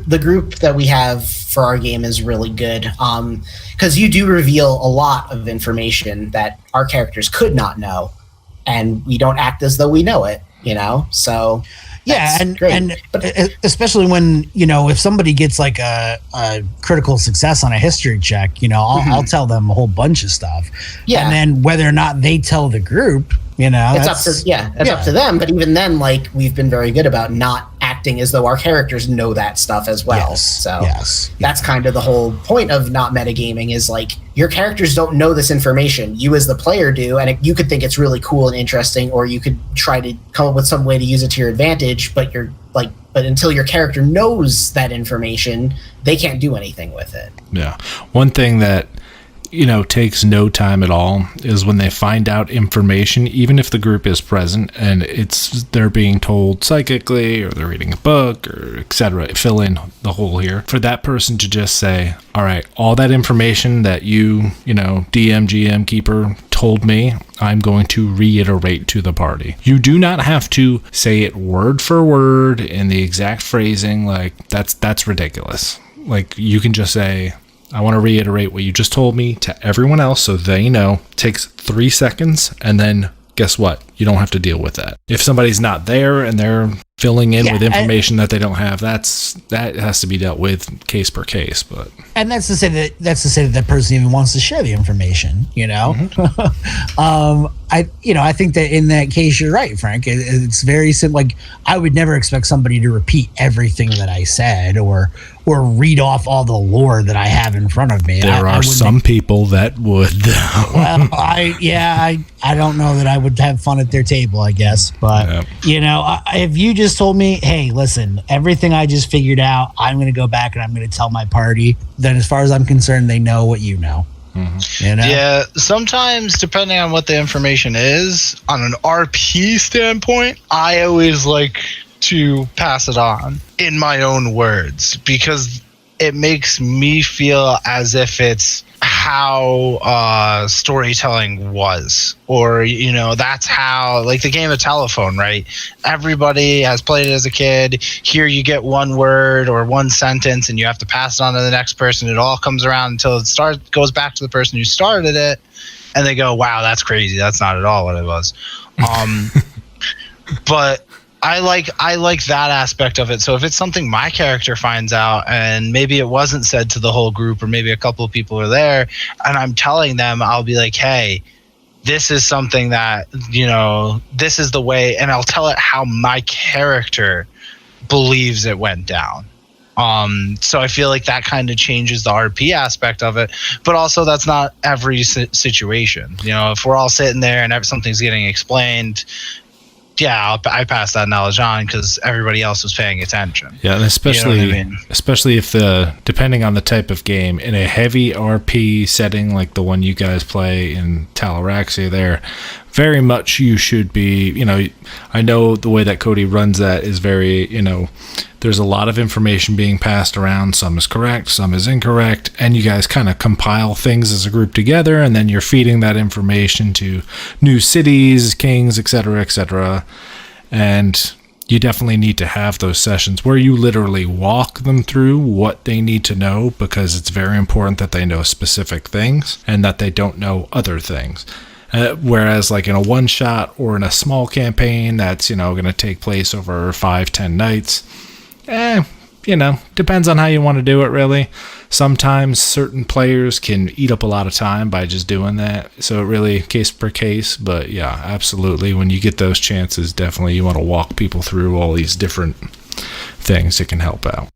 the group that we have for our game is really good, because you do reveal a lot of information that our characters could not know, and we don't act as though we know it, so yeah, and especially when, if somebody gets like a critical success on a history check, I'll tell them a whole bunch of stuff. Yeah. And then whether or not they tell the group, it's up to them. But even then, like, we've been very good about not acting as though our characters know that stuff as well. That's kind of the whole point of not metagaming, is like, your characters don't know this information. You as the player do, and you could think it's really cool and interesting, or you could try to come up with some way to use it to your advantage, but but until your character knows that information, they can't do anything with it. Yeah. One thing that takes no time at all is when they find out information, even if the group is present and they're being told psychically, or they're reading a book, or etc. Fill in the hole here, for that person to just say, all right, all that information that you DM, GM, keeper told me, I'm going to reiterate to the party. You do not have to say it word for word in the exact phrasing. Like, that's ridiculous. Like, you can just say, I want to reiterate what you just told me to everyone else so they know. It takes 3 seconds, and then guess what? You don't have to deal with that. If somebody's not there and they're filling in with information that they don't have, that has to be dealt with case per case. And that's to say that person even wants to share the information, I think that in that case, you're right, Frank. It's very simple. Like, I would never expect somebody to repeat everything that I said, or read off all the lore that I have in front of me. There are some people that would. Well, I don't know that I would have fun at their table, I guess. But, if you just told me, hey, listen, everything I just figured out, I'm going to go back and I'm going to tell my party, then as far as I'm concerned, they know what you know. Mm-hmm. Yeah, sometimes depending on what the information is, on an RP standpoint, I always like to pass it on in my own words, because it makes me feel as if it's how storytelling was, or that's how, like, the game of telephone, right? Everybody has played it as a kid. Here you get one word or one sentence and you have to pass it on to the next person. It all comes around until it goes back to the person who started it, and they go, wow, that's crazy, that's not at all what it was. But I like that aspect of it. So if it's something my character finds out, and maybe it wasn't said to the whole group, or maybe a couple of people are there, and I'm telling them, I'll be like, hey, this is something that, this is the way, and I'll tell it how my character believes it went down. So I feel like that kind of changes the RP aspect of it, but also that's not every situation. If we're all sitting there and something's getting explained, yeah, I pass that knowledge on because everybody else was paying attention. Yeah, and especially if depending on the type of game, in a heavy RP setting like the one you guys play in Talaraxia there, very much you should be, I know the way that Cody runs that is very, there's a lot of information being passed around. Some is correct, some is incorrect, and you guys kind of compile things as a group together, and then you're feeding that information to new cities, kings, etc., and you definitely need to have those sessions where you literally walk them through what they need to know, because it's very important that they know specific things and that they don't know other things. Whereas like in a one shot or in a small campaign that's, going to take place over 5-10 nights, depends on how you want to do it, really. Sometimes certain players can eat up a lot of time by just doing that. So it really case per case. But yeah, absolutely. When you get those chances, definitely you want to walk people through all these different things that can help out.